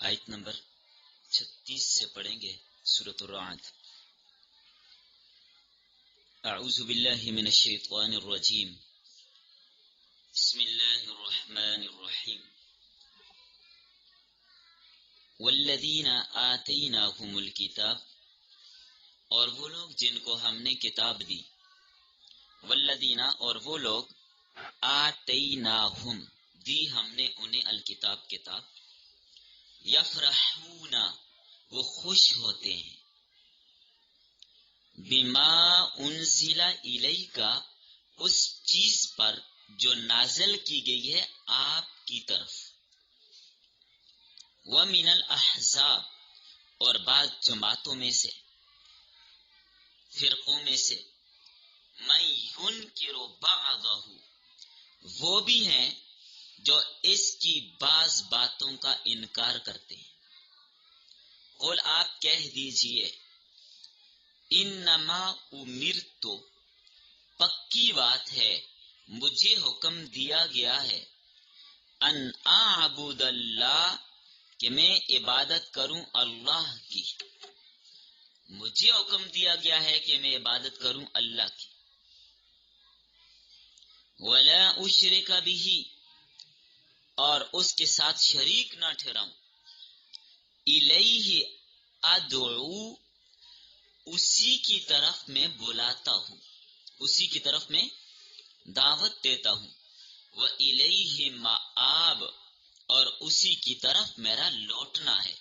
آیت نمبر 36 سے پڑھیں گے سورۃ الرعد۔ اعوذ باللہ من الشیطان الرجیم، بسم اللہ الرحمن الرحیم۔ والذین آتیناہم الکتاب، اور وہ لوگ جن کو ہم نے کتاب دی، والذین، اور وہ لوگ آتیناہم، دی ہم نے انہیں الکتاب کتاب، یفرحون، وہ خوش ہوتے ہیں، بما انزل الیک، اس چیز پر جو نازل کی گئی ہے آپ کی طرف، ومن الاحزاب، اور بعض جماعتوں میں سے، فرقوں میں سے، من ینکر بعضہ، وہ بھی ہیں جو اس کی بعض باتوں کا انکار کرتے ہیں۔ قل، آپ کہہ دیجئے، انما امرت، پکی بات ہے مجھے حکم دیا گیا ہے، ان اعبد اللہ، کہ میں عبادت کروں اللہ کی، مجھے حکم دیا گیا ہے کہ میں عبادت کروں اللہ کی، ولا اشرک بہ، اور اس کے ساتھ شریک نہ ٹھہراؤں، الیہ ادعو، اسی کی طرف میں بلاتا ہوں، اسی کی طرف میں دعوت دیتا ہوں، وَإِلَيْهِ مَآبِ، اور اسی کی طرف میرا لوٹنا ہے،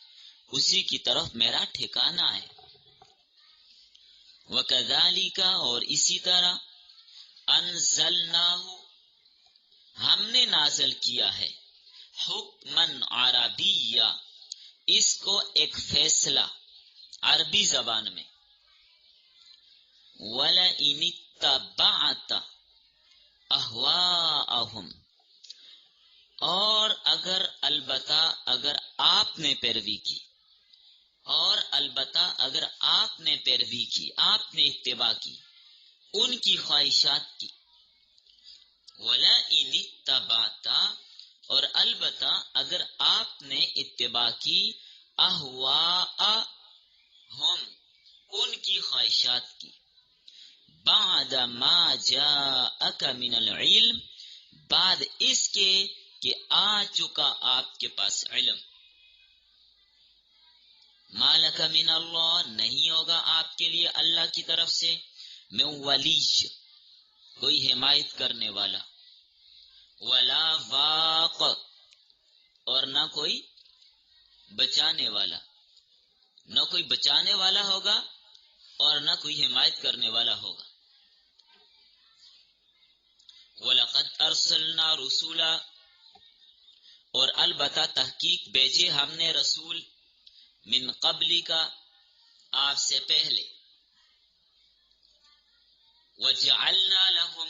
اسی کی طرف میرا ٹھکانہ ہے، وَكَذَلِكَ، اور اسی طرح، أَنزَلْنَاهُ، ہم نے نازل کیا ہے، حُکْمًا عربیًّا، اس کو ایک فیصلہ عربی زبان میں، وَلَئِنِ اتَّبَعْتَ أَهْوَاءَهُمْ، اور البتہ اگر آپ نے پیروی کی، اور البتہ اگر آپ نے پیروی کی، آپ نے اتباع کی ان کی خواہشات کی، وَلَئِنِ اتَّبَعْتَ، اور البتہ اگر آپ نے اتباع کی، أَهْوَاءَهُمْ، ان کی خواہشات کی، بعد ما جاءک من العلم، بعد اس کے کہ آ چکا آپ کے پاس علم، ما لک من اللہ، نہیں ہوگا آپ کے لیے اللہ کی طرف سے، من ولی، کوئی حمایت کرنے والا، ولا واق، اور نہ کوئی بچانے والا، نہ کوئی بچانے والا ہوگا اور نہ کوئی حمایت کرنے والا ہوگا۔ وَلَقَدْ أَرْسَلْنَا رُسُلًا، اور البتہ تحقیق بھیجے ہم نے رسول، من قبل کا، آپ سے پہلے، وَجَعَلْنَا لَهُمْ،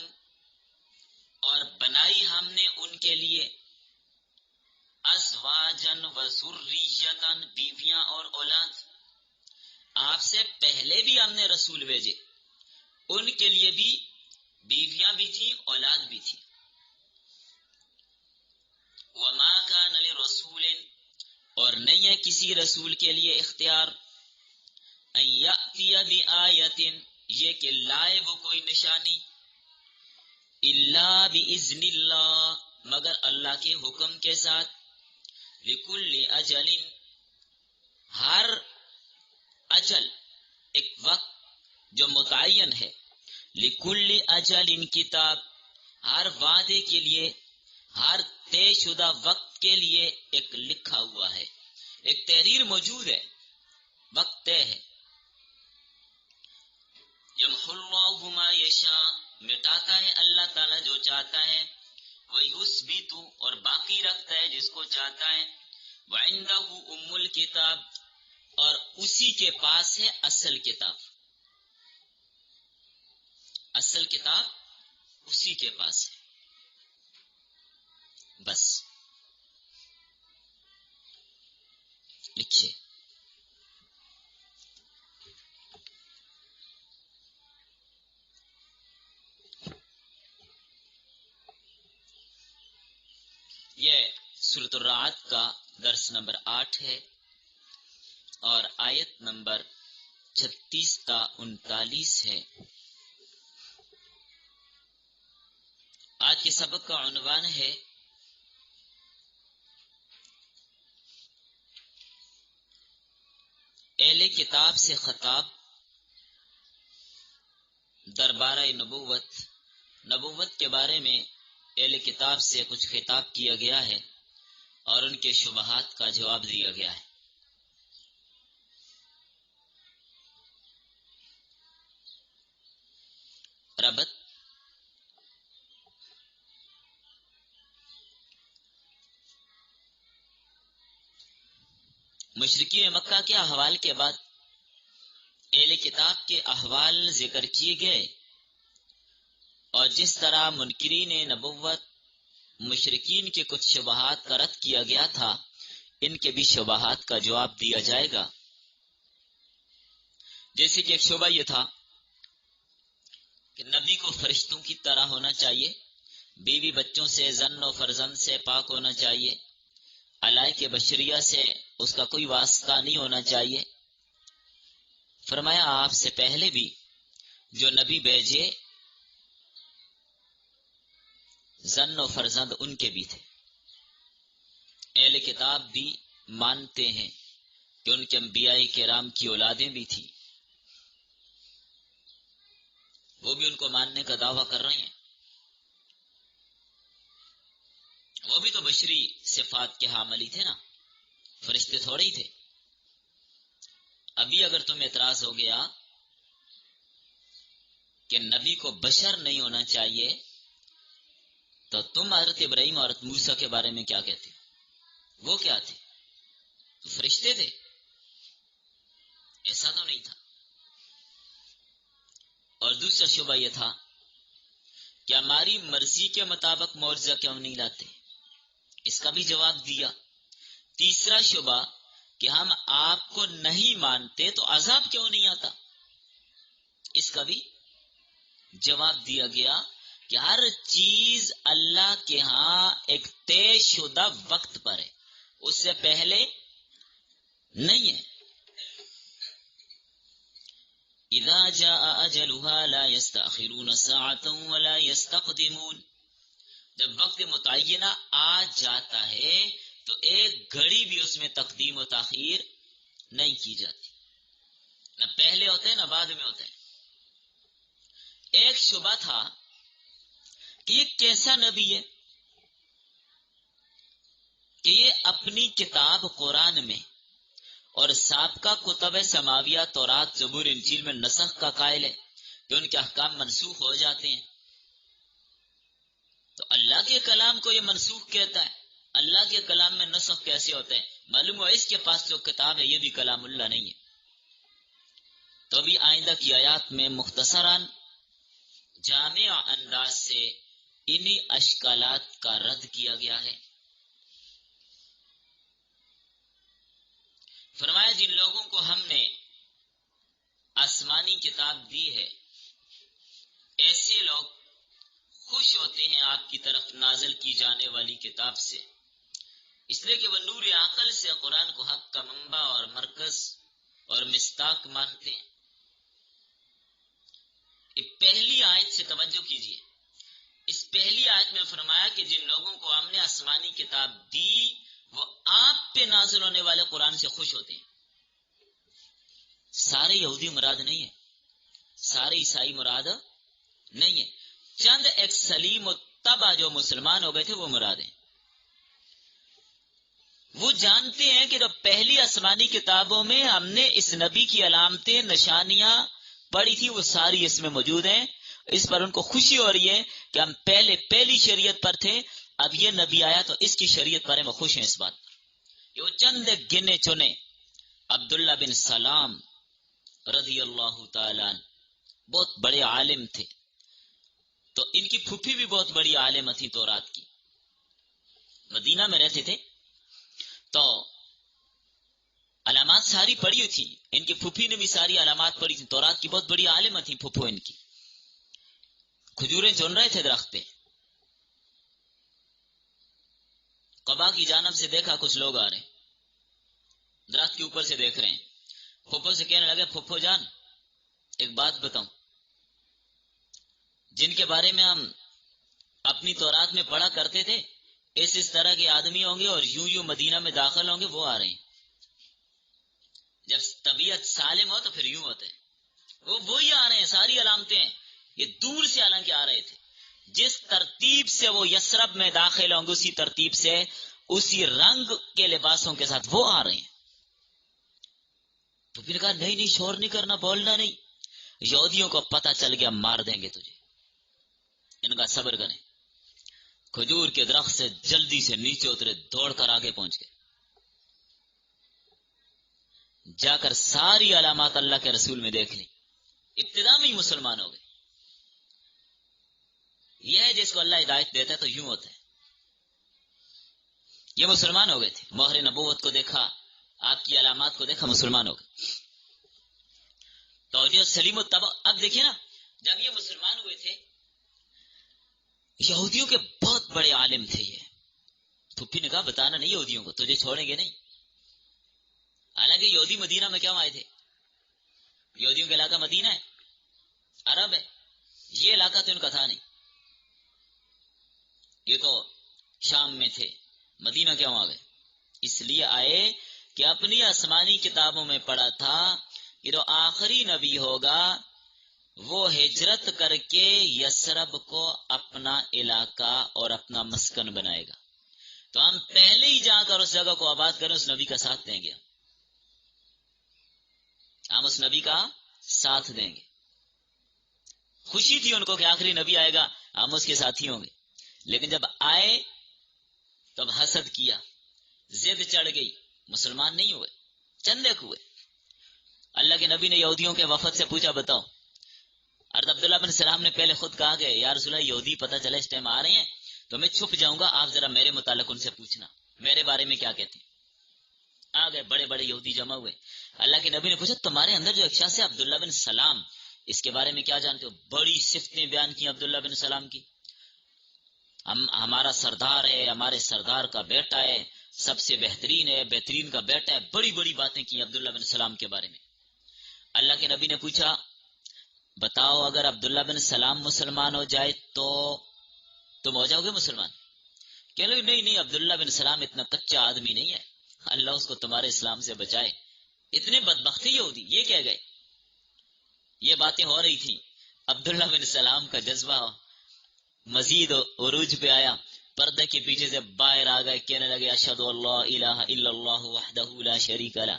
اور بنائی ہم نے ان کے لیے، أَزْوَاجًا وَذُرِّيَّةً، بیویاں اور اولاد، آپ سے پہلے بھی ہم نے رسول بھیجے، ان کے لیے بھی بیویاں بھی تھیں، اولاد بھی تھی۔ وَمَا كَانَ لِرَسُولٍ، اور نہیں ہے کسی رسول کے لیے اختیار، أَن يَأْتِيَ بِآيَةٍ، یہ کہ لائے وہ کوئی نشانی، إِلَّا بِإِذْنِ اللَّهِ، مگر اللہ کے حکم کے ساتھ، لِكُلِّ أَجَلٍ، ہر اجل، ایک وقت جو متعین ہے، لِكُلِّ أَجَلٍ کتاب، ہر وعدے کے لیے، ہر طے شدہ وقت کے لیے ایک لکھا ہوا ہے، ایک تحریر موجود ہے، وقت طے ہے۔ یمحو اللہ ما یشاء، مٹاتا ہے اللہ تعالیٰ جو چاہتا ہے، ویثبت، اور باقی رکھتا ہے جس کو چاہتا ہے، وعندہ ام الکتاب، اور اسی کے پاس ہے اصل کتاب، اصل کتاب اسی کے پاس ہے، بس لکھیے۔ یہ سورۃ الرعد کا درس نمبر 8 ہے اور آیت نمبر 36 تا 39 ہے۔ آج کے سبق کا عنوان ہے اہل کتاب سے خطاب، دربارہ نبوت کے بارے میں اہل کتاب سے کچھ خطاب کیا گیا ہے اور ان کے شبہات کا جواب دیا گیا ہے۔ ربط مشرکین مکہ کے احوال کے بعد اہل کتاب کے احوال ذکر کیے گئے اور جس طرح منکرین نبوت مشرکین کے کچھ شبہات کا رد کیا گیا تھا، ان کے بھی شبہات کا جواب دیا جائے گا۔ جیسے کہ ایک شبہ یہ تھا کہ نبی کو فرشتوں کی طرح ہونا چاہیے، بیوی بچوں سے، زن و فرزند سے پاک ہونا چاہیے، علائق بشریہ سے اس کا کوئی واسطہ نہیں ہونا چاہیے۔ فرمایا آپ سے پہلے بھی جو نبی بھیجے زن و فرزند ان کے بھی تھے۔ اہل کتاب بھی مانتے ہیں کہ ان کے انبیاء کرام کی اولادیں بھی تھیں، وہ بھی ان کو ماننے کا دعویٰ کر رہے ہیں۔ وہ بھی تو بشری صفات کے حامل ہی تھے نا، فرشتے تھوڑے ہی تھے۔ ابھی اگر تمہیں اعتراض ہو گیا کہ نبی کو بشر نہیں ہونا چاہیے، تو تم حضرت ابراہیم اور حضرت موسیٰ کے بارے میں کیا کہتے ہو؟ وہ کیا تھے؟ فرشتے تھے؟ ایسا تو نہیں تھا۔ اور دوسرا شبہ یہ تھا کہ ہماری مرضی کے مطابق معجزہ کیوں نہیں لاتے؟ اس کا بھی جواب دیا۔ تیسرا شبہ کہ ہم آپ کو نہیں مانتے تو عذاب کیوں نہیں آتا؟ اس کا بھی جواب دیا گیا کہ ہر چیز اللہ کے ہاں ایک طے شدہ وقت پر ہے، اس سے پہلے نہیں ہے۔ اذا جاء اجلها لا يستأخرون ساعة ولا يستقدمون، جب وقت متعینہ آ جاتا ہے تو ایک گھڑی بھی اس میں تقدیم و تاخیر نہیں کی جاتی، نہ پہلے ہوتے ہیں نہ بعد میں ہوتے ہیں۔ ایک شبہ تھا کہ یہ کیسا نبی ہے کہ یہ اپنی کتاب قرآن میں اور سابقہ کتب سماویہ تورات زبور انجیل میں نسخ کا قائل ہے کہ ان کے احکام منسوخ ہو جاتے ہیں۔ تو اللہ کے کلام کو یہ منسوخ کہتا ہے، اللہ کے کلام میں نسخ کیسے ہوتا ہے؟ معلوم ہوا اس کے پاس جو کتاب ہے یہ بھی کلام اللہ نہیں ہے۔ تو ابھی آئندہ کی آیات میں مختصراً جامع انداز سے انہی اشکالات کا رد کیا گیا ہے۔ فرمایا جن لوگوں کو ہم نے آسمانی کتاب دی ہے، ایسے لوگ خوش ہوتے ہیں آپ کی طرف نازل کی جانے والی کتاب سے، اس لیے کہ وہ نور عقل سے قرآن کو حق کا منبع اور مرکز اور مصداق مانتے ہیں۔ یہ پہلی آیت سے توجہ کیجیے۔ اس پہلی آیت میں فرمایا کہ جن لوگوں کو ہم نے آسمانی کتاب دی وہ آپ پہ نازل ہونے والے قرآن سے خوش ہوتے ہیں۔ سارے یہودی مراد نہیں ہے، سارے عیسائی مراد نہیں ہے، چند ایک سلیم و تبع جو مسلمان ہو گئے تھے وہ مراد ہیں۔ وہ جانتے ہیں کہ جو پہلی آسمانی کتابوں میں ہم نے اس نبی کی علامتیں نشانیاں پڑھی تھی وہ ساری اس میں موجود ہیں، اس پر ان کو خوشی ہو رہی ہے کہ ہم پہلی شریعت پر تھے، اب یہ نبی آیا تو اس کی شریعت پر وہ خوش ہیں اس بات پر۔ یہ وہ چند گنے چنے عبداللہ بن سلام رضی اللہ تعالیٰ عنہ بہت بڑے عالم تھے، تو ان کی پھوپھی بھی بہت بڑی عالمہ تھی تورات کی، مدینہ میں رہتے تھے، تو علامات ساری پڑھی ہوئی تھی، ان کی پھوپھی نے بھی ساری علامات پڑھی تھی، تورات کی بہت بڑی عالمہ تھی پھوپھو ان کی۔ کھجوریں چن رہے تھے درخت پہ، قبا کی جانب سے دیکھا کچھ لوگ آ رہے ہیں، کے اوپر سے دیکھ رہے ہیں. پھوپھو سے کہنے لگے پھوپھو جان ایک بات بتاؤں، جن کے بارے میں ہم اپنی تورات میں پڑھا کرتے تھے اس طرح کے آدمی ہوں گے اور یوں یوں مدینہ میں داخل ہوں گے، وہ آ رہے ہیں. جب طبیعت سالم ہو تو پھر یوں ہوتے ہیں، وہی آ رہے ہیں. ساری علامتیں ہیں، یہ دور سے حالانکہ آ رہے تھے. جس ترتیب سے وہ یثرب میں داخل ہوں گے اسی ترتیب سے اسی رنگ کے لباسوں کے ساتھ وہ آ رہے ہیں. تو پھر کہا نہیں شور نہیں کرنا، بولنا نہیں. یہودیوں کو پتہ چل گیا مار دیں گے تجھے. ان کا صبر کریں. کھجور کے درخت سے جلدی سے نیچے اترے، دوڑ کر آگے پہنچ گئے. جا کر ساری علامات اللہ کے رسول میں دیکھ لی. ابتدا میں ہی مسلمان ہو گئے. یہ ہے جس کو اللہ ہدایت دیتا ہے تو یوں ہوتا ہے. یہ مسلمان ہو گئے تھے. مہر نبوت کو دیکھا، آپ کی علامات کو دیکھا، مسلمان ہو گئے. توجہ سلیم و تبع. اب دیکھیے نا، جب یہ مسلمان ہوئے تھے یہودیوں کے بہت بڑے عالم تھے یہ. پھپھی نے کہا بتانا نہیں یہودیوں کو، تجھے چھوڑیں گے نہیں. حالانکہ یہودی مدینہ میں کیوں آئے تھے؟ یہودیوں کا علاقہ مدینہ ہے، عرب ہے. یہ علاقہ تو ان کا تھا نہیں، یہ تو شام میں تھے. مدینہ کیوں آ گئے؟ اس لیے آئے کہ اپنی آسمانی کتابوں میں پڑھا تھا کہ جو آخری نبی ہوگا وہ ہجرت کر کے یثرب کو اپنا علاقہ اور اپنا مسکن بنائے گا. تو ہم پہلے ہی جا کر اس جگہ کو آباد کریں، اس نبی کا ساتھ دیں گے. ہم اس نبی کا ساتھ دیں گے. خوشی تھی ان کو کہ آخری نبی آئے گا، ہم اس کے ساتھی ہوں گے. لیکن جب آئے تب حسد کیا، ضد چڑھ گئی، مسلمان نہیں ہوئے، چند ایک ہوئے. اللہ کے نبی نے یہودیوں کے وفد سے پوچھا بتاؤ. حضرت عبداللہ بن سلام نے پہلے خود کہا کہ یا رسول اللہ یہودی پتہ چلا اس ٹائم آ رہے ہیں تو میں چھپ جاؤں گا، آپ ذرا میرے متعلق ان سے پوچھنا میرے بارے میں کیا کہتے ہیں. آ گئے بڑے بڑے یہودی جمع ہوئے. اللہ کے نبی نے پوچھا تمہارے اندر جو ایک شخص ہے عبداللہ بن سلام، اس کے بارے میں کیا جانتے ہو؟ بڑی صفتیں بیان کی عبداللہ بن سلام کی. ہمارا سردار ہے، ہمارے سردار کا بیٹا ہے، سب سے بہترین ہے، بہترین کا بیٹا ہے. بڑی بڑی باتیں کی عبداللہ بن سلام کے بارے میں. اللہ کے نبی نے پوچھا بتاؤ اگر عبداللہ بن سلام مسلمان ہو جائے تو تم ہو جاؤ گے مسلمان؟ کہنے لگے نہیں عبداللہ بن سلام اتنا کچا آدمی نہیں ہے، اللہ اس کو تمہارے اسلام سے بچائے. اتنے بدبخت یہودی یہ کہہ گئے. یہ باتیں ہو رہی تھیں، عبداللہ بن سلام کا جذبہ مزید عروج پہ آیا. پردے کے پیچھے سے باہر آ گئے، کہنے لگے اشہد اللہ الہ الا اللہ وحدہ لا شریک لہ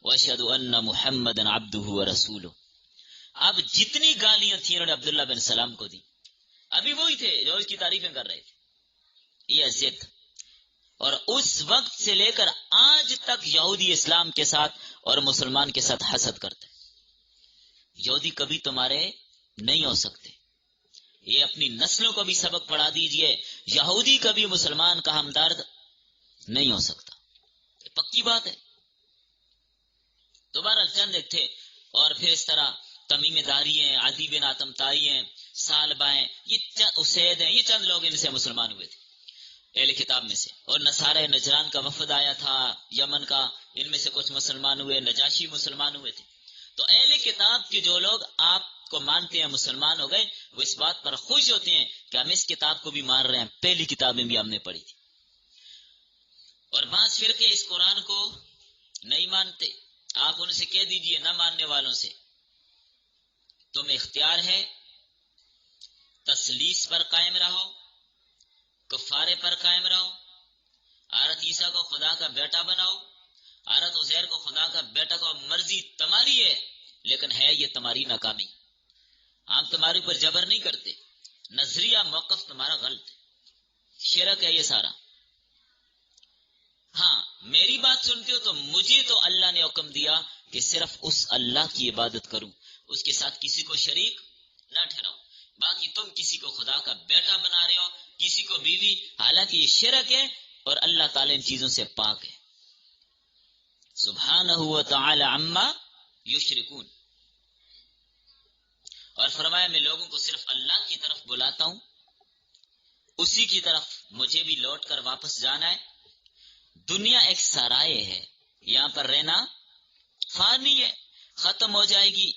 واشہد ان محمدا عبدہ ورسولہ. اب جتنی گالیاں تھیں انہوں نے عبداللہ بن سلام کو دی. ابھی وہی تھے جو اس کی تعریفیں کر رہے تھے. یہ ضد. اور اس وقت سے لے کر آج تک یہودی اسلام کے ساتھ اور مسلمان کے ساتھ حسد کرتے. یہودی کبھی تمہارے نہیں ہو سکتے. یہ اپنی نسلوں کو بھی سبق پڑھا دیجئے، یہودی کبھی مسلمان کا ہمدرد نہیں ہو سکتا. یہ پکی بات ہے. دوبارہ چند ایک تھے اور پھر اس طرح تمیم داری ہیں، عدی بن آتم تائی ہیں، سالبہ ہیں، یہ اسید ہیں، یہ چند لوگ ان سے مسلمان ہوئے تھے اہل کتاب میں سے. اور نصارہ نجران کا وفد آیا تھا یمن کا، ان میں سے کچھ مسلمان ہوئے. نجاشی مسلمان ہوئے تھے. تو اہل کتاب کے جو لوگ آپ کو مانتے ہیں مسلمان ہو گئے، وہ اس بات پر خوش ہوتے ہیں کہ ہم اس کتاب کو بھی مان رہے ہیں، پہلی کتابیں بھی ہم نے پڑھی تھی. اور بعض فرقے اس قرآن کو نہیں مانتے. آپ ان سے کہہ دیجئے نہ ماننے والوں سے تم اختیار ہے تسلیس پر قائم رہو، کفارے پر قائم رہو، حضرت عیسیٰ کو خدا کا بیٹا بناؤ، حضرت عزیر کو خدا کا بیٹا کو، مرضی تمہاری ہے لیکن ہے یہ تمہاری ناکامی. ہم تمہارے اوپر جبر نہیں کرتے، نظریہ موقف تمہارا غلط ہے، شرک ہے یہ سارا. ہاں میری بات سنتے ہو تو مجھے تو اللہ نے حکم دیا کہ صرف اس اللہ کی عبادت کروں، اس کے ساتھ کسی کو شریک نہ ٹھہراؤ. باقی تم کسی کو خدا کا بیٹا بنا رہے ہو، کسی کو بیوی، حالانکہ یہ شرک ہے اور اللہ تعالی ان چیزوں سے پاک ہے. سبحانہ و تعالی عما یشرکون. اور فرمایا میں لوگوں کو صرف اللہ کی طرف بلاتا ہوں، اسی کی طرف مجھے بھی لوٹ کر واپس جانا ہے. دنیا ایک سرائے ہے، یہاں پر رہنا فانی ہے، ختم ہو جائے گی،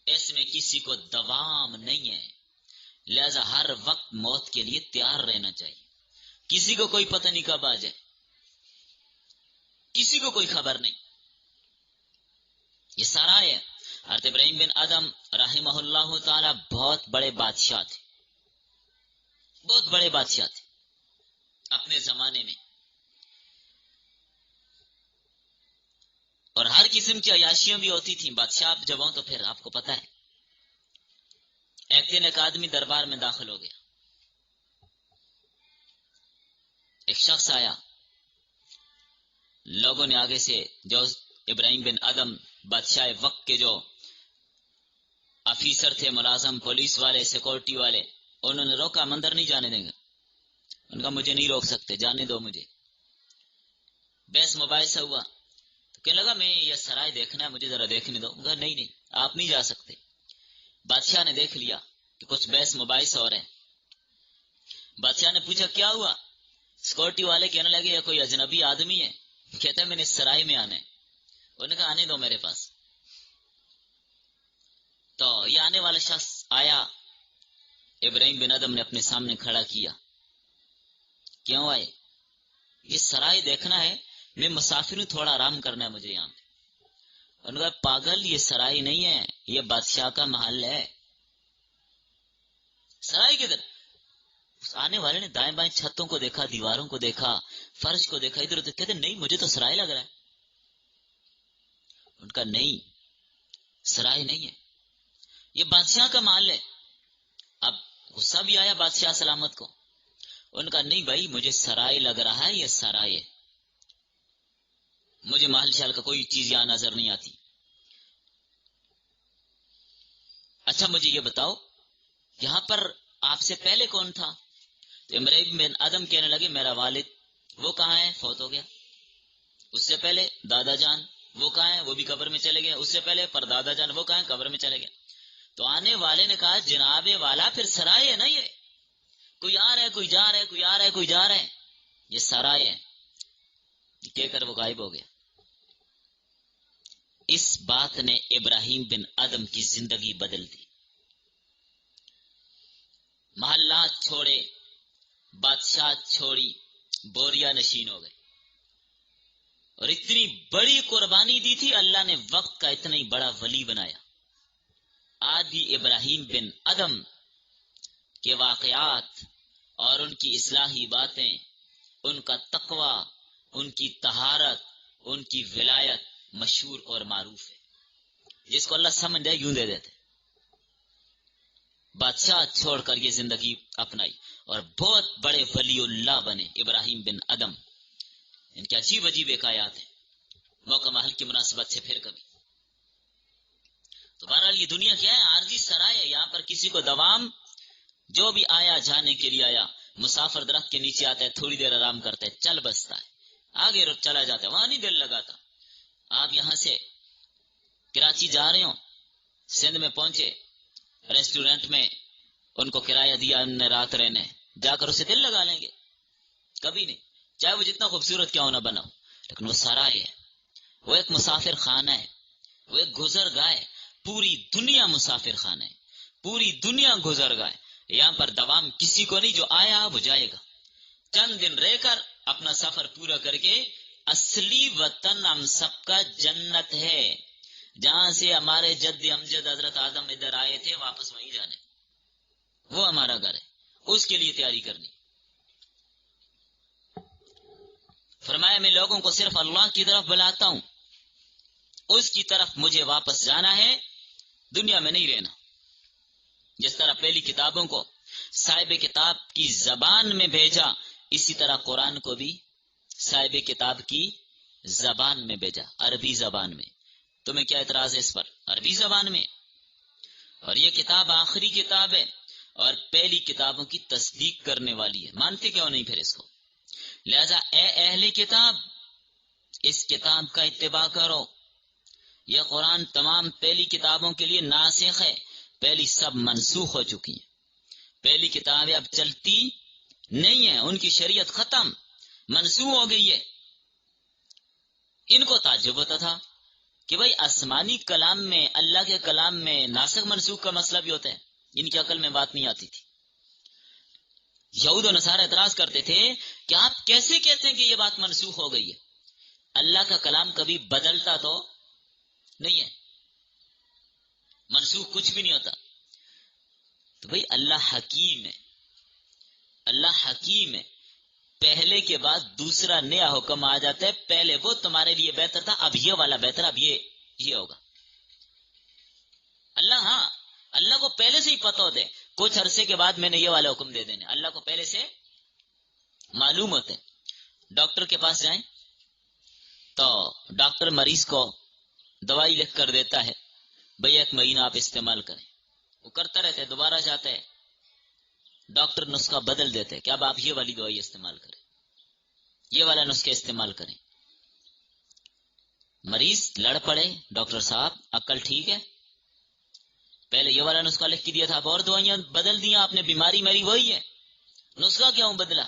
اس میں کسی کو دوام نہیں ہے، لہذا ہر وقت موت کے لیے تیار رہنا چاہیے۔ کسی کو کوئی پتہ نہیں کب آ جائے، کسی کو کوئی خبر نہیں۔ یہ سارا ہے۔ حضرت ابراہیم بن ادم رحمہ اللہ تعالی بہت بڑے بادشاہ تھے، بہت بڑے بادشاہ تھے اپنے زمانے میں، اور ہر قسم کی عیاشیاں بھی ہوتی تھیں۔ بادشاہ جب ہوں تو پھر آپ کو پتہ ہے، ایک دن ایک آدمی دربار میں داخل ہو گیا، ایک شخص آیا، لوگوں نے آگے سے جو ابراہیم بن ادم بادشاہ وقت کے جو آفیسر تھے، ملازم، پولیس والے، سیکورٹی والے، انہوں نے روکا، ہم اندر نہیں جانے دیں گے۔ ان کا مجھے نہیں روک سکتے، جانے دو مجھے۔ بحث مباحثہ ہوا تو کہنے لگا میں یہ سرائے دیکھنا ہے، مجھے ذرا دیکھنے دو۔ کہا نہیں نہیں، آپ نہیں جا سکتے۔ بادشاہ نے دیکھ لیا کہ کچھ بحث مباحثہ ہو رہے ہیں۔ بادشاہ نے پوچھا کیا ہوا؟ سیکورٹی والے کہنے لگے یہ کوئی اجنبی آدمی ہے، کہتا ہے میں نے سرائے میں آنا ہے۔ انہوں نے کہا آنے دو میرے پاس۔ تو یہ آنے والا شخص آیا، ابراہیم بن ادم نے اپنے سامنے کھڑا کیا۔ کیوں آئے؟ یہ سرائے دیکھنا ہے، میں مسافر ہوں، تھوڑا آرام کرنا ہے مجھے یہاں پہ۔ انہوں نے کہا پاگل، یہ سرائے نہیں ہے، یہ بادشاہ کا محل ہے۔ سرائے کدھر؟ اس آنے والے نے دائیں بائیں چھتوں کو دیکھا، دیواروں کو دیکھا، فرش کو دیکھا، ادھر ادھر، کہتے نہیں مجھے تو سرائے لگ رہا ہے۔ ان کا نہیں، سرائے نہیں ہے، یہ بادشاہ کا محل ہے۔ اب غصہ بھی آیا بادشاہ سلامت کو۔ ان کا نہیں بھائی، مجھے سرائے لگ رہا ہے، یہ سرائے ہے، مجھے محل شال کا کوئی چیز یہاں نظر نہیں آتی۔ اچھا مجھے یہ بتاؤ یہاں پر آپ سے پہلے کون تھا؟ تو ابراہیم بن ادم کہنے لگے میرا والد۔ وہ کہاں ہے؟ فوت ہو گیا۔ اس سے پہلے دادا جان، وہ کہاں ہے؟ وہ بھی قبر میں چلے گئے۔ اس سے پہلے پر دادا جان، وہ کہاں ہے؟ قبر میں چلے گئے۔ تو آنے والے نے کہا جناب والا پھر سرائے ہے نا، یہ کوئی آ رہا ہے کوئی جا رہا ہے، کوئی آ رہا ہے کوئی جا رہا ہے، یہ سرائے ہے۔ کہہ کر وہ غائب ہو گیا۔ اس بات نے ابراہیم بن ادم کی زندگی بدل دی۔ محلات چھوڑے، بادشاہ چھوڑی، بوریا نشین ہو گئے، اور اتنی بڑی قربانی دی تھی، اللہ نے وقت کا اتنا ہی بڑا ولی بنایا۔ آج بھی ابراہیم بن ادم کے واقعات اور ان کی اصلاحی باتیں، ان کا تقوی، ان کی طہارت، ان کی ولایت مشہور اور معروف ہے۔ جس کو اللہ سمجھ جائے یوں دے دیتے۔ بادشاہ چھوڑ کر یہ زندگی اپنائی اور بہت بڑے ولی اللہ بنے ابراہیم بن ادم۔ ان کی عجیب عجیب حکایات ہیں، موقع محل کی مناسبت سے پھر کبھی۔ تو بہرحال یہ دنیا کیا ہے؟ عارضی سرائے ہے، یہاں پر کسی کو دوام، جو بھی آیا جانے کے لیے آیا، مسافر درخت کے نیچے آتا ہے، تھوڑی دیر آرام کرتا ہے، چل بستا ہے، آگے چلا جاتا ہے، وہاں نہیں دل لگاتا۔ آپ یہاں سے کراچی جا رہے ہو، سندھ میں پہنچے، ریسٹورنٹ میں ان کو کرایہ دیا، ان نے رات رہنے، جا کر اسے دل لگا لیں گے؟ کبھی نہیں، چاہے وہ جتنا خوبصورت کیوں نہ بنا ہو۔ لیکن وہ سرائے ہے، وہ ایک مسافر خانہ ہے، وہ ایک گزر گاہ ہے۔ پوری دنیا مسافر خانہ ہے، پوری دنیا گزر گاہ ہے۔ یہاں پر دوام کسی کو نہیں، جو آیا وہ جائے گا۔ چند دن رہ کر اپنا سفر پورا کر کے، اصلی وطن ہم سب کا جنت ہے، جہاں سے ہمارے جد امجد حضرت آدم ادھر آئے تھے، واپس وہیں جانے، وہ ہمارا گھر ہے، اس کے لیے تیاری کرنی۔ فرمایا میں لوگوں کو صرف اللہ کی طرف بلاتا ہوں، اس کی طرف مجھے واپس جانا ہے، دنیا میں نہیں رہنا۔ جس طرح پہلی کتابوں کو صاحب کتاب کی زبان میں بھیجا، اسی طرح قرآن کو بھی صاحب کتاب کی زبان میں بھیجا، عربی زبان میں۔ تمہیں کیا اعتراض ہے اس پر؟ عربی زبان میں، اور یہ کتاب آخری کتاب ہے اور پہلی کتابوں کی تصدیق کرنے والی ہے۔ مانتے کیوں نہیں پھر اس کو؟ لہذا اے اہل کتاب، اس کتاب کا اتباع کرو۔ یہ قرآن تمام پہلی کتابوں کے لیے ناسخ ہے، پہلی سب منسوخ ہو چکی ہیں، پہلی کتابیں اب چلتی نہیں ہیں، ان کی شریعت ختم، منسوخ ہو گئی ہے۔ ان کو تعجب ہوتا تھا کہ بھائی آسمانی کلام میں، اللہ کے کلام میں ناسخ منسوخ کا مسئلہ بھی ہوتا ہے، ان کی عقل میں بات نہیں آتی تھی۔ یہود و نصارہ اعتراض کرتے تھے کہ آپ کیسے کہتے ہیں کہ یہ بات منسوخ ہو گئی ہے؟ اللہ کا کلام کبھی بدلتا تو نہیں ہے، منسوخ کچھ بھی نہیں ہوتا۔ تو بھئی اللہ حکیم ہے، اللہ حکیم ہے، پہلے کے بعد دوسرا نیا حکم آ جاتا ہے، پہلے وہ تمہارے لیے بہتر تھا، اب یہ والا بہتر، اب یہ ہوگا۔ اللہ کو پہلے سے ہی پتہ ہوتے ہیں، کچھ عرصے کے بعد میں نے یہ والا حکم دے دینے، اللہ کو پہلے سے معلوم ہوتے ہیں۔ ڈاکٹر کے پاس جائیں تو ڈاکٹر مریض کو دوائی لکھ کر دیتا ہے، بھئی 1 مہینہ آپ استعمال کریں، وہ کرتا رہتا ہے، دوبارہ جاتا ہے، ڈاکٹر نسخہ بدل دیتے ہیں کہ اب آپ یہ والی دوائی استعمال کریں، یہ والا نسخہ استعمال کریں۔ مریض لڑ پڑے، ڈاکٹر صاحب عقل ٹھیک ہے، پہلے یہ والا نسخہ لکھ کے دیا تھا، اب اور دوائیاں بدل دیا آپ نے، بیماری میری وہی ہے، نسخہ کیوں بدلا؟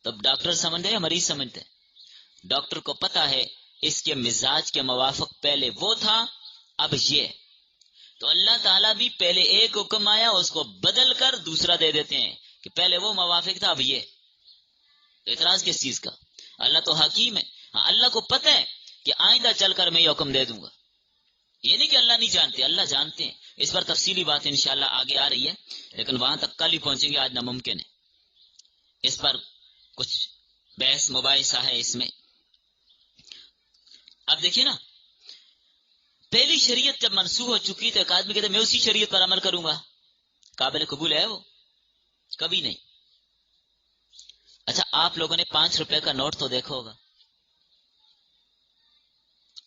تب ڈاکٹر سمجھتے ہیں، مریض سمجھتے ہیں؟ ڈاکٹر کو پتا ہے اس کے مزاج کے موافق پہلے وہ تھا، اب یہ۔ تو اللہ تعالیٰ بھی پہلے ایک حکم آیا اس کو بدل کر دوسرا دے دیتے ہیں کہ پہلے وہ موافق تھا، اب یہ۔ اعتراض کس چیز کا؟ اللہ تو حکیم ہے، اللہ کو پتہ ہے کہ آئندہ چل کر میں یہ حکم دے دوں گا۔ یہ نہیں کہ اللہ نہیں جانتے، اللہ جانتے ہیں۔ اس پر تفصیلی بات انشاءاللہ آگے آ رہی ہے، لیکن وہاں تک کل ہی پہنچیں گے، آج ناممکن ہے۔ اس پر کچھ بحث مباحثہ ہے اس میں۔ اب دیکھیے نا، پہلی شریعت جب منسوخ ہو چکی تو ایک آدمی کہتے میں اسی شریعت پر عمل کروں گا، قابل قبول ہے وہ؟ کبھی نہیں۔ اچھا، آپ لوگوں نے 5 روپے کا نوٹ تو دیکھا ہوگا،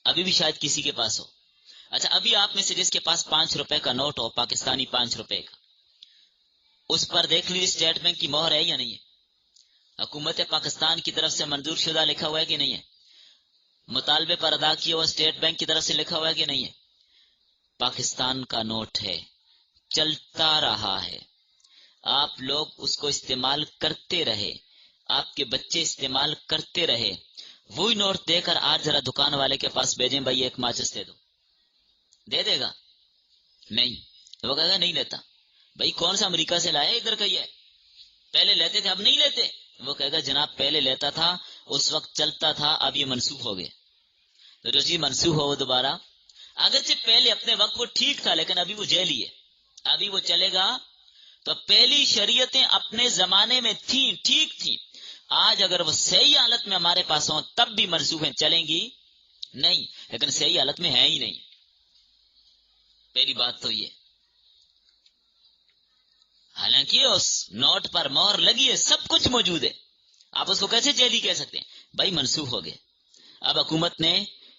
ابھی بھی شاید کسی کے پاس ہو۔ اچھا، ابھی آپ میں سے جس کے پاس 5 روپے کا نوٹ ہو، پاکستانی 5 روپے کا، اس پر دیکھ لیجیے اسٹیٹ بینک کی مہر ہے یا نہیں ہے؟ حکومت پاکستان کی طرف سے منظور شدہ لکھا ہوا ہے کہ نہیں ہے؟ مطالبے پر ادا کیا ہوا اسٹیٹ بینک کی طرف سے لکھا ہوا ہے کہ نہیں ہے؟ پاکستان کا نوٹ ہے، چلتا رہا ہے، آپ لوگ اس کو استعمال کرتے رہے، آپ کے بچے استعمال کرتے رہے، وہی نوٹ دے کر آج ذرا دکان والے کے پاس بھیجیں، بھائی 1 ماچس دے دو، دے دے گا؟ نہیں، وہ کہے گا نہیں لیتا۔ بھائی کون سا امریکہ سے لائے ادھر کا؟ یہ پہلے لیتے تھے اب نہیں لیتے؟ وہ کہے گا جناب پہلے لیتا تھا، اس وقت چلتا تھا، اب یہ منسوخ ہو گئے۔ تو جو چیز منسوخ ہو وہ دوبارہ، اگرچہ پہلے اپنے وقت وہ ٹھیک تھا لیکن ابھی وہ جیل ہی ہے، ابھی وہ چلے گا۔ تو پہلی شریعتیں اپنے زمانے میں تھیں، ٹھیک تھیں، آج اگر وہ صحیح حالت میں ہمارے پاس ہوں تب بھی منسوخیں چلیں گی نہیں، لیکن صحیح حالت میں ہے ہی نہیں۔ پہلی بات تو یہ، حالانکہ اس نوٹ پر مہر لگی ہے، سب کچھ موجود ہے، آپ اس کو کیسے جیلی کہہ سکتے ہیں؟ بھائی منسوخ ہو گئے، اب حکومت نے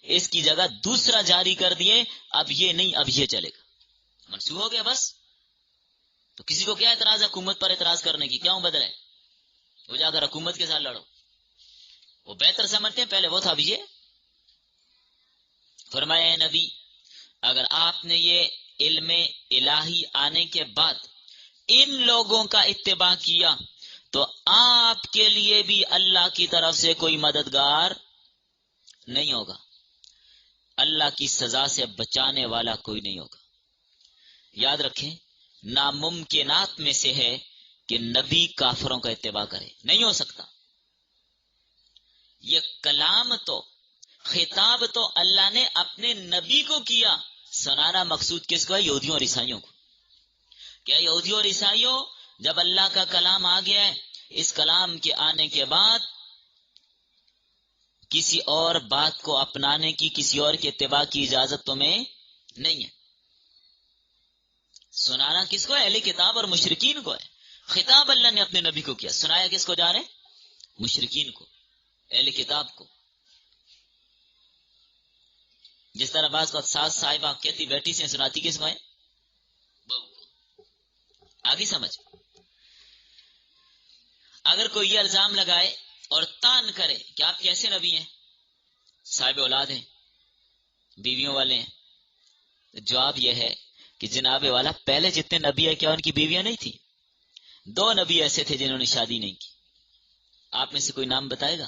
اس کی جگہ دوسرا جاری کر دیے، اب یہ نہیں، اب یہ چلے گا، منسوخ ہو گیا بس۔ تو کسی کو کیا اعتراض ہے حکومت پر اعتراض کرنے کی؟ کیوں بدلے؟ وہ جا کر حکومت کے ساتھ لڑو، وہ بہتر سمجھتے ہیں، پہلے وہ تھا اب یہ۔ فرمایا اے نبی، اگر آپ نے یہ علم الہی آنے کے بعد ان لوگوں کا اتباع کیا تو آپ کے لیے بھی اللہ کی طرف سے کوئی مددگار نہیں ہوگا، اللہ کی سزا سے بچانے والا کوئی نہیں ہوگا۔ یاد رکھیں، ناممکنات میں سے ہے کہ نبی کافروں کا اتباع کرے، نہیں ہو سکتا۔ یہ کلام تو، خطاب تو اللہ نے اپنے نبی کو کیا، سنانا مقصود کس کو ہے؟ یہودیوں اور عیسائیوں کو۔ کیا یہودیوں اور عیسائیوں، جب اللہ کا کلام آ گیا ہے، اس کلام کے آنے کے بعد کسی اور بات کو اپنانے کی، کسی اور کے اتباع کی اجازت تمہیں نہیں ہے۔ سنانا کس کو ہے؟ اہل کتاب اور مشرکین کو ہے۔ خطاب اللہ نے اپنے نبی کو کیا، سنایا کس کو جا رہے؟ مشرکین کو، اہل کتاب کو۔ جس طرح بعض کو ساس صاحبہ کہتی بیٹی سے، سناتی کس کو ہے؟ بہو کو۔ آگے سمجھ۔ اگر کوئی یہ الزام لگائے اور تان کرے کہ آپ کیسے نبی ہیں، صاحب اولاد ہیں، بیویوں والے ہیں، تو جواب یہ ہے کہ جناب والا پہلے جتنے نبی ہے کیا ان کی بیویاں نہیں تھی؟ 2 نبی ایسے تھے جنہوں نے شادی نہیں کی، آپ میں سے کوئی نام بتائے گا؟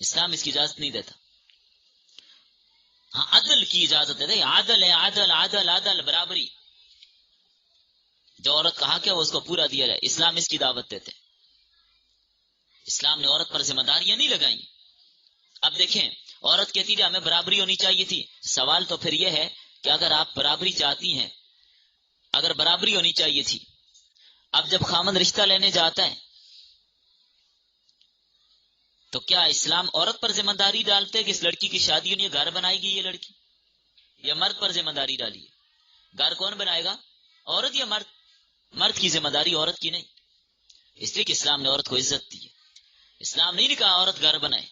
اسلام اس کی اجازت نہیں دیتا. ہاں عدل کی اجازت ہے. عادل ہے، عادل عادل عادل برابری. جو عورت کا حق ہے وہ اس کو پورا دیا جائے. اسلام اس کی دعوت دیتے. اسلام نے عورت پر ذمہ داریاں نہیں لگائیں. اب دیکھیں، عورت کہتی ہے ہمیں برابری ہونی چاہیے تھی. سوال تو پھر یہ ہے کہ اگر آپ برابری چاہتی ہیں، اگر برابری ہونی چاہیے تھی، اب جب خامند رشتہ لینے جاتا ہے تو کیا اسلام عورت پر ذمہ داری ڈالتے کہ اس لڑکی کی شادی ہونی ہے، گھر بنائے گی یہ لڑکی، یا مرد پر ذمہ داری ڈالی ہے؟ گھر کون بنائے گا، عورت یا مرد؟ مرد کی ذمہ داری عورت کی نہیں. اس لیے کہ اسلام نے عورت کو عزت دی ہے. اسلام نہیں کہا عورت گھر بنائے،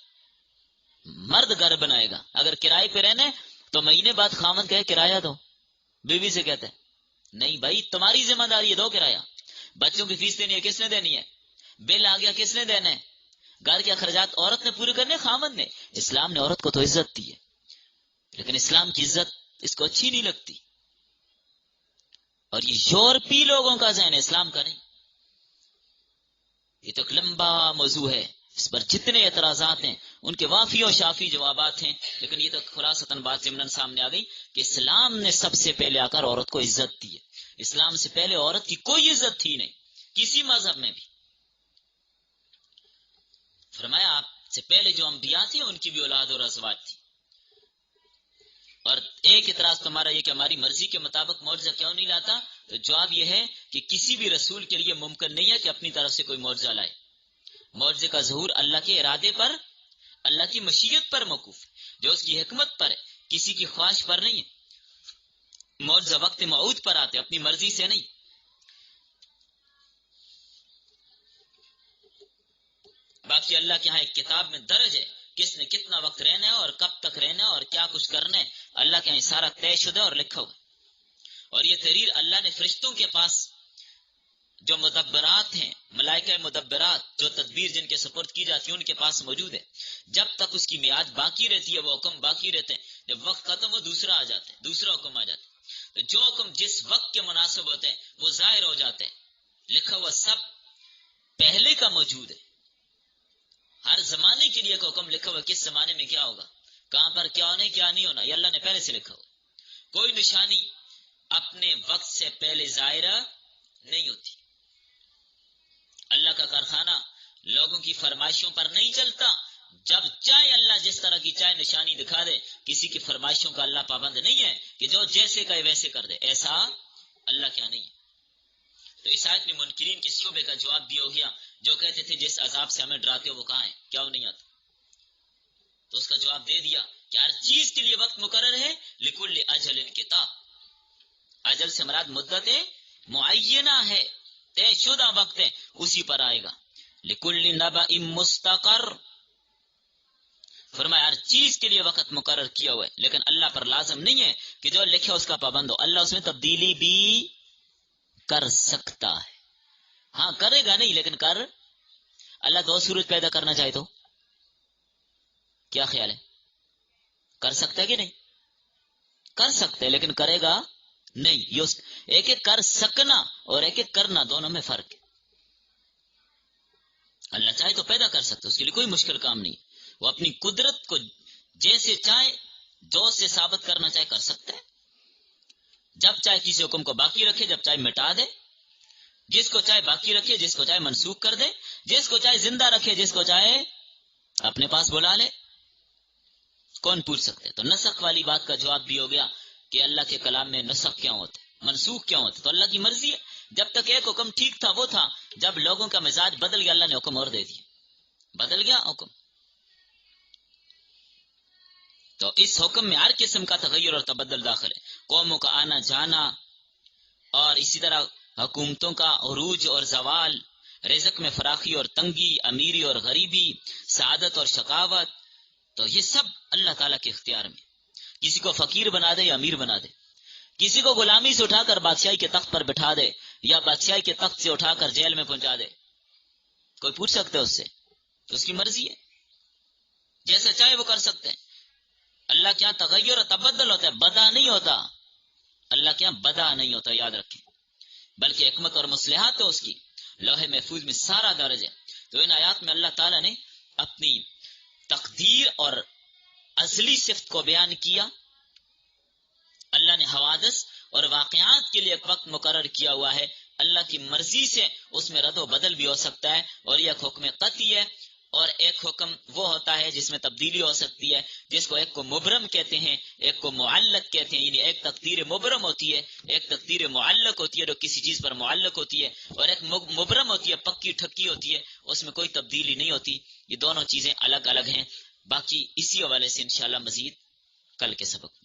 مرد گھر بنائے گا. اگر کرائے پہ رہنا ہے تو مہینے بعد خامند کہے کرایہ دو، بیوی سے کہتے ہیں نہیں بھائی تمہاری ذمہ داری ہے، دو کرایہ. بچوں کی فیس دینی ہے، کس نے دینی ہے؟ بل آ گیا، کس نے دینا ہے؟ گھر کے اخراجات عورت نے پورے کرنے، خامند نے. اسلام نے عورت کو تو عزت دی ہے، لیکن اسلام کی عزت اس کو اچھی نہیں لگتی. اور یہ یورپی لوگوں کا ذہن ہے، اسلام کا نہیں. یہ تو ایک لمبا موضوع ہے، اس پر جتنے اعتراضات ہیں ان کے وافی و شافی جوابات ہیں، لیکن یہ تو خلاصتاً بات ضمناً سامنے آ گئی کہ اسلام نے سب سے پہلے آ کر عورت کو عزت دی ہے. اسلام سے پہلے عورت کی کوئی عزت تھی نہیں، کسی مذہب میں بھی. فرمایا آپ سے پہلے جو انبیاء تھے ان کی بھی اولاد اور ازواج تھی. اور ایک اعتراض تمہارا یہ کہ ہماری مرضی کے مطابق معجزہ کیوں نہیں لاتا، تو جواب یہ ہے کہ کسی بھی رسول کے لیے ممکن نہیں ہے کہ اپنی طرف سے کوئی معجزہ لائے. معجزے کا ظہور اللہ کے ارادے پر، اللہ کی مشیت پر موقوف ہے، جو اس کی حکمت پر ہے، کسی کی خواہش پر نہیں ہے. معجزہ وقت موعود پر آتے، اپنی مرضی سے نہیں. باقی اللہ کے ہاں ایک کتاب میں درج ہے کس نے کتنا وقت رہنا ہے اور کب تک رہنا ہے اور کیا کچھ کرنا ہے. اللہ کے ہاں سارا طے شدہ اور لکھا ہوا. اور یہ تحریر اللہ نے فرشتوں کے پاس جو مدبرات ہیں، ملائکہ مدبرات جو تدبیر جن کے سپرد کی جاتی ہے ان کے پاس موجود ہے. جب تک اس کی میعاد باقی رہتی ہے وہ حکم باقی رہتے ہیں. جب وقت ختم ہو دوسرا آ جاتا ہے، دوسرا حکم آ جاتا ہے. تو جو حکم جس وقت کے مناسب ہوتے ہیں وہ ظاہر ہو جاتے ہیں. لکھا ہوا سب پہلے کا موجود ہے. ہر زمانے کے لیے ایک حکم لکھا ہوا، کس زمانے میں کیا ہوگا، کہاں پر کیا ہونا ہے کیا نہیں ہونا، یہ اللہ نے پہلے سے لکھا ہوا. کوئی نشانی اپنے وقت سے پہلے ظاہرہ نہیں ہوتی. اللہ کا کارخانہ لوگوں کی فرمائشوں پر نہیں چلتا. جب چاہے اللہ جس طرح کی چاہے نشانی دکھا دے. کسی کی فرمائشوں کا اللہ پابند نہیں ہے کہ جو جیسے کہے ویسے کر دے، ایسا اللہ کیا نہیں ہے. تو اس آیت میں منکرین کے شعبے کا جواب بھی ہو گیا جو کہتے تھے جس عذاب سے ہمیں ڈراتے ہو وہ کہاں ہے، کیا وہ نہیں آتا. تو اس کا جواب دے دیا کہ ہر چیز کے لیے وقت مقرر ہے. لکل اجل کتاب، اجل سے مراد مدت معینہ ہے، طے شدہ وقت ہے، اسی پر آئے گا. لکل نبأ مستقر، فرمایا ہر چیز کے لیے وقت مقرر کیا ہوا ہے، لیکن اللہ پر لازم نہیں ہے کہ جو لکھے اس کا پابند ہو. اللہ اس میں تبدیلی بھی کر سکتا ہے. ہاں کرے گا نہیں لیکن کر. اللہ دو سورج پیدا کرنا چاہے تو کیا خیال ہے، کر سکتا ہے کہ نہیں؟ کر سکتے لیکن کرے گا نہیں. ایک ایک کر سکنا اور ایک ایک کرنا دونوں میں فرق ہے. اللہ چاہے تو پیدا کر سکتا، اس کے لیے کوئی مشکل کام نہیں. وہ اپنی قدرت کو جیسے چاہے جو سے ثابت کرنا چاہے کر سکتا ہے. جب چاہے کسی حکم کو باقی رکھے، جب چاہے مٹا دے. جس کو چاہے باقی رکھے، جس کو چاہے منسوخ کر دے. جس کو چاہے زندہ رکھے، جس کو چاہے اپنے پاس بلا لے. کون پوچھ سکتے؟ تو نسخ والی بات کا جواب بھی ہو گیا کہ اللہ کے کلام میں نسخ کیوں ہوتے، منسوخ کیوں ہوتے؟ تو اللہ کی مرضی ہے. جب تک ایک حکم ٹھیک تھا وہ تھا، جب لوگوں کا مزاج بدل گیا اللہ نے حکم اور دے دیا، بدل گیا حکم. تو اس حکم میں ہر قسم کا تغیر اور تبدل داخل ہے. قوموں کا آنا جانا اور اسی طرح حکومتوں کا عروج اور زوال، رزق میں فراخی اور تنگی، امیری اور غریبی، سعادت اور شقاوت، تو یہ سب اللہ تعالیٰ کے اختیار میں. کسی کو فقیر بنا دے یا امیر بنا دے، کسی کو غلامی سے اٹھا کر بادشاہی کے تخت پر بٹھا دے یا بادشاہی کے تخت سے اٹھا کر جیل میں پہنچا دے. کوئی پوچھ سکتا ہے اس سے؟ تو اس کی مرضی ہے، جیسا چاہے وہ کر سکتے ہیں. اللہ کیا تغیر اور تبدل ہوتا ہے، بدا نہیں ہوتا. اللہ کیا بدا نہیں ہوتا، یاد رکھیں، بلکہ حکمت اور مصلحات ہے اس کی. لوح محفوظ میں سارا درج ہے. تو ان آیات میں اللہ تعالیٰ نے اپنی تقدیر تقدیر اور ازلی صفت کو بیان کیا. اللہ نے حوادث اور واقعات کے لیے ایک وقت مقرر کیا ہوا ہے. اللہ کی مرضی سے اس میں رد و بدل بھی ہو سکتا ہے، اور یہ ایک حکم قطعی ہے. اور ایک حکم وہ ہوتا ہے جس میں تبدیلی ہو سکتی ہے، جس کو ایک کو مبرم کہتے ہیں، ایک کو معلق کہتے ہیں. یعنی ایک تقدیر مبرم ہوتی ہے، ایک تقدیر معلق ہوتی ہے جو کسی چیز پر معلق ہوتی ہے، اور ایک مبرم ہوتی ہے، پکی ٹھکی ہوتی ہے، اس میں کوئی تبدیلی نہیں ہوتی. یہ دونوں چیزیں الگ الگ ہیں. باقی اسی حوالے سے انشاءاللہ مزید کل کے سبق